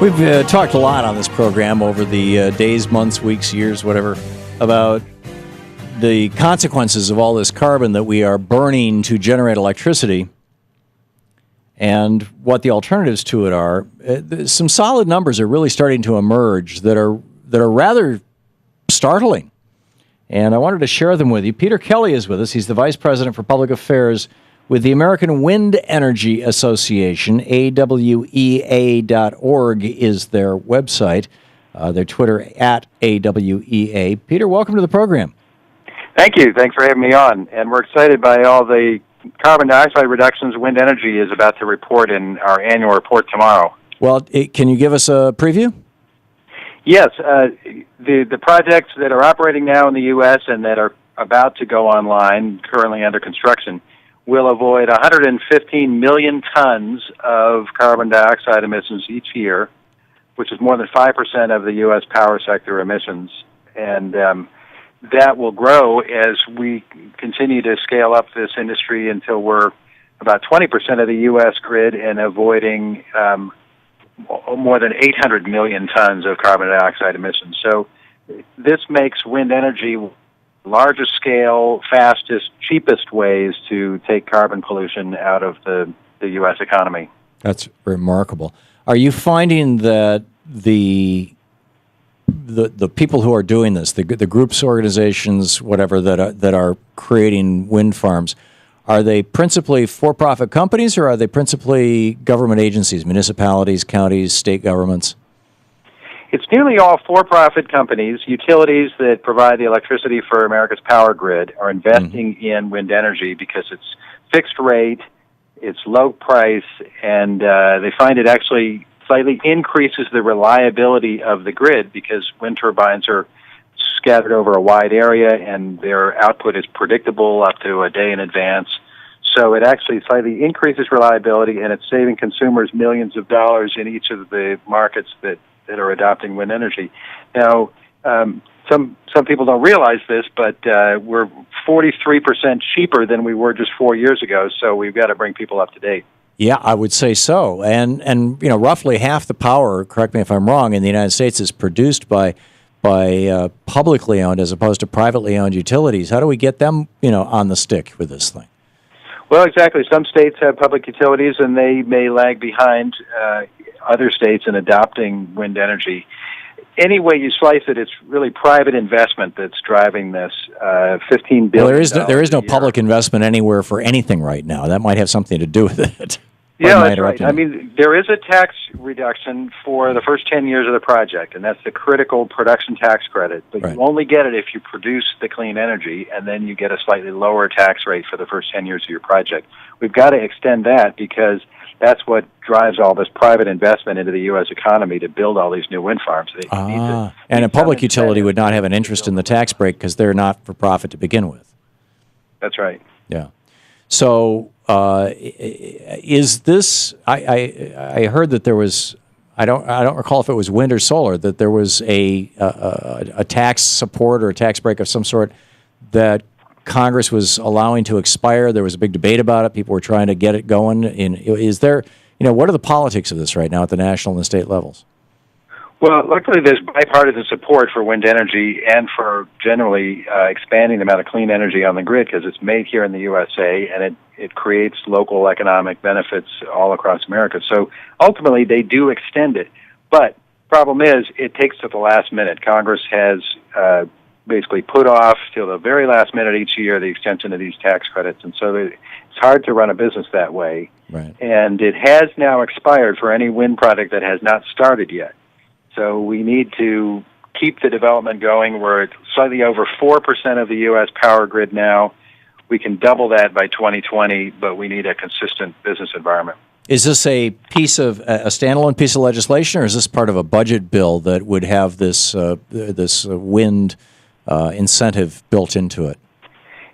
We've talked a lot on this program over the days, months, weeks, years, whatever, about the consequences of all this carbon that we are burning to generate electricity and what the alternatives to it are. Some solid numbers are really starting to emerge that are rather startling, and I wanted to share them with you. Peter Kelly is with us. He's the Vice President for Public Affairs with the American Wind Energy Association. AWEA.org is their website. Their Twitter at AWEA. Peter, welcome to the program. Thank you. Thanks for having me on. And we're excited by all the carbon dioxide reductions wind energy is about to report in our annual report tomorrow. Well, can you give us a preview? Yes. The projects that are operating now in the U.S. and that are about to go online, currently under construction, will avoid 115 million tons of carbon dioxide emissions each year, which is more than 5% of the U.S. power sector emissions. And that will grow as we continue to scale up this industry until we're about 20% of the U.S. grid and avoiding more than 800 million tons of carbon dioxide emissions. So this makes wind energy largest scale, fastest, cheapest ways to take carbon pollution out of the U.S. economy. That's remarkable. Are you finding that the people who are doing this, the groups, organizations, whatever, that are creating wind farms, are they principally for-profit companies or are they principally government agencies, municipalities, counties, state governments? It's nearly all for-profit companies. Utilities that provide the electricity for America's power grid are investing in wind energy because it's fixed rate, it's low price, and they find it actually slightly increases the reliability of the grid because wind turbines are scattered over a wide area and their output is predictable up to a day in advance. So it actually slightly increases reliability, and it's saving consumers millions of dollars in each of the markets that are adopting wind energy. Now, some people don't realize this, but we're 43% cheaper than we were just 4 years ago, so we've got to bring people up to date. Yeah, I would say so. And roughly half the power, correct me if I'm wrong, in the United States is produced by publicly owned as opposed to privately owned utilities. How do we get them, on the stick with this thing? Well, exactly. Some states have public utilities, and they may lag behind other states in adopting wind energy. Any way you slice it, it's really private investment that's driving this. $15 billion. Well, there is no public investment anywhere for anything right now. That might have something to do with it. Yeah, that's right. I mean, there is a tax reduction for the first 10 years of the project, and that's the critical production tax credit. But you only get it if you produce the clean energy, and then you get a slightly lower tax rate for the first 10 years of your project. We've got to extend that because that's what drives all this private investment into the U.S. economy to build all these new wind farms. And a public utility would not have an interest in the tax break because they're not for profit to begin with. That's right. Yeah. So is this? I heard that there was. I don't recall if it was wind or solar, that there was a tax support or a tax break of some sort that Congress was allowing to expire. There was a big debate about it. People were trying to get it going. Is there, what are the politics of this right now at the national and the state levels? Well, luckily there's bipartisan support for wind energy and for generally expanding the amount of clean energy on the grid because it's made here in the USA and it creates local economic benefits all across America. So ultimately they do extend it. But problem is it takes to the last minute. Congress has basically put off till the very last minute each year the extension of these tax credits. And so it's hard to run a business that way. Right. And it has now expired for any wind project that has not started yet. So we need to keep the development going. We're at slightly over 4% of the U.S. power grid now. We can double that by 2020, but we need a consistent business environment. Is this a standalone piece of legislation, or is this part of a budget bill that would have this wind incentive built into it?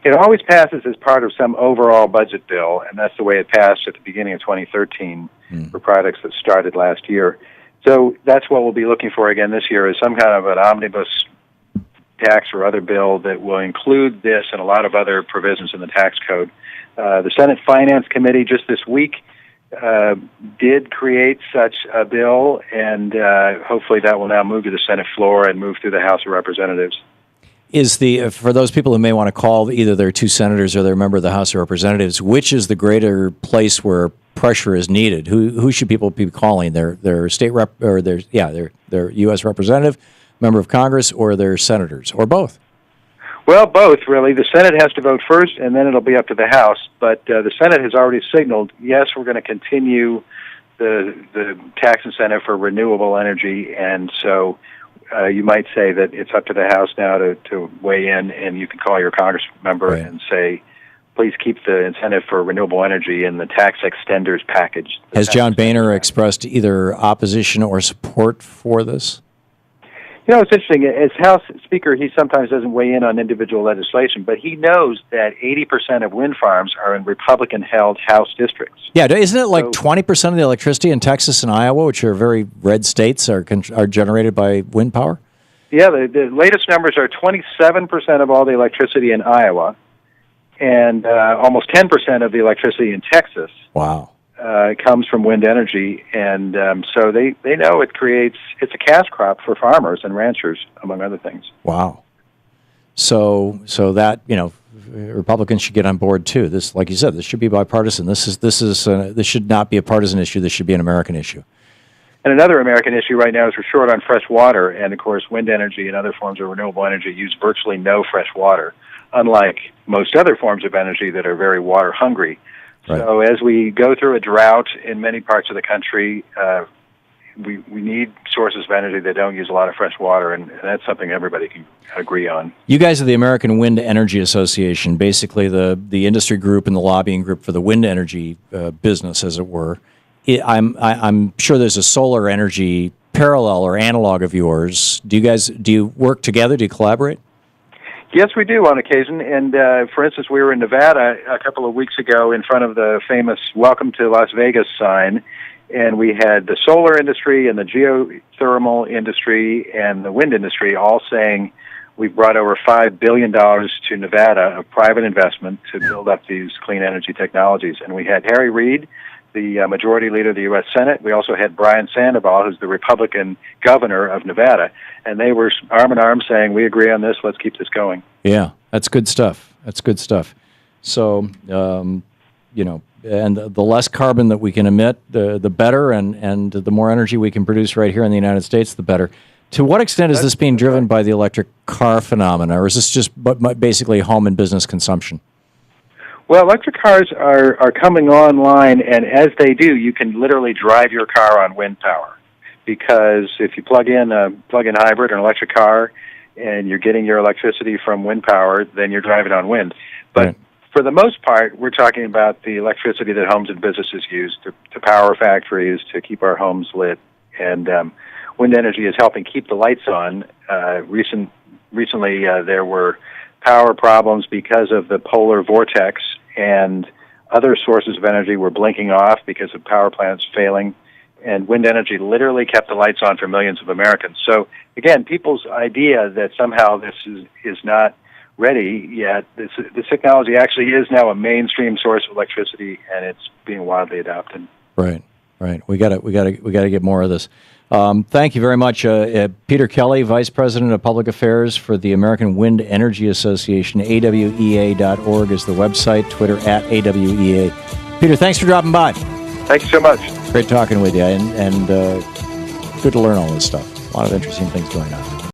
It always passes as part of some overall budget bill, and that's the way it passed at the beginning of 2013 for projects that started last year. So that's what we'll be looking for again this year is some kind of an omnibus tax or other bill that will include this and a lot of other provisions in the tax code. The Senate Finance Committee just this week did create such a bill, and hopefully that will now move to the Senate floor and move through the House of Representatives. Is for those people who may want to call either their two senators or their member of the House of Representatives, which is the greater place where pressure is needed? Who should people be calling? Their state rep or their U.S. representative, member of Congress, or their senators, or both? Well, both, really. The Senate has to vote first, and then it'll be up to the House. But the Senate has already signaled, yes, we're going to continue the tax incentive for renewable energy, and so you might say that it's up to the House now to weigh in, and you can call your Congress member and say, please keep the incentive for renewable energy in the tax extenders package. Has John Boehner expressed either opposition or support for this? You know, it's interesting. As House Speaker, he sometimes doesn't weigh in on individual legislation, but he knows that 80% of wind farms are in Republican-held House districts. Yeah, isn't it like 20% of the electricity in Texas and Iowa, which are very red states, are generated by wind power? Yeah, the latest numbers are 27% of all the electricity in Iowa, and almost 10% of the electricity in Texas. Wow. Comes from wind energy, and so they know it's a cash crop for farmers and ranchers, among other things. Wow. So that, Republicans should get on board too. This, like you said, this should be bipartisan. This should not be a partisan issue. This should be an American issue. And another American issue right now is we're short on fresh water, and of course, wind energy and other forms of renewable energy use virtually no fresh water, unlike most other forms of energy that are very water hungry. Right. So as we go through a drought in many parts of the country, we need sources of energy that don't use a lot of fresh water, and that's something everybody can agree on. You guys are the American Wind Energy Association, basically the industry group and the lobbying group for the wind energy business, as it were. I'm sure there's a solar energy parallel or analog of yours. Do you work together? Do you collaborate? Yes, we do on occasion, and for instance, we were in Nevada a couple of weeks ago in front of the famous Welcome to Las Vegas sign, and we had the solar industry and the geothermal industry and the wind industry all saying we've brought over $5 billion to Nevada of private investment to build up these clean energy technologies. And we had Harry Reid, the majority leader of the U.S. Senate. We also had Brian Sandoval, who's the Republican governor of Nevada, and they were arm in arm saying, we agree on this, let's keep this going. Yeah, that's good stuff. So, and the less carbon that we can emit, the better, and the more energy we can produce right here in the United States, the better. To what extent is this being driven by the electric car phenomena, or is this just basically home and business consumption? Well, electric cars are coming online, and as they do, you can literally drive your car on wind power. Because if you plug in a plug-in hybrid or an electric car, and you're getting your electricity from wind power, then you're driving on wind. But for the most part, we're talking about the electricity that homes and businesses use to power factories, to keep our homes lit. And wind energy is helping keep the lights on. Recently, there were power problems because of the polar vortex, and other sources of energy were blinking off because of power plants failing, and wind energy literally kept the lights on for millions of Americans. So, again, people's idea that somehow this is not ready yet, this technology actually is now a mainstream source of electricity, and it's being widely adopted. Right. We got to get more of this. Thank you very much, Peter Kelly, Vice President of Public Affairs for the American Wind Energy Association. AWEA.org is the website. Twitter @AWEA. Peter, thanks for dropping by. Thank you so much. Great talking with you, and good to learn all this stuff. A lot of interesting things going on.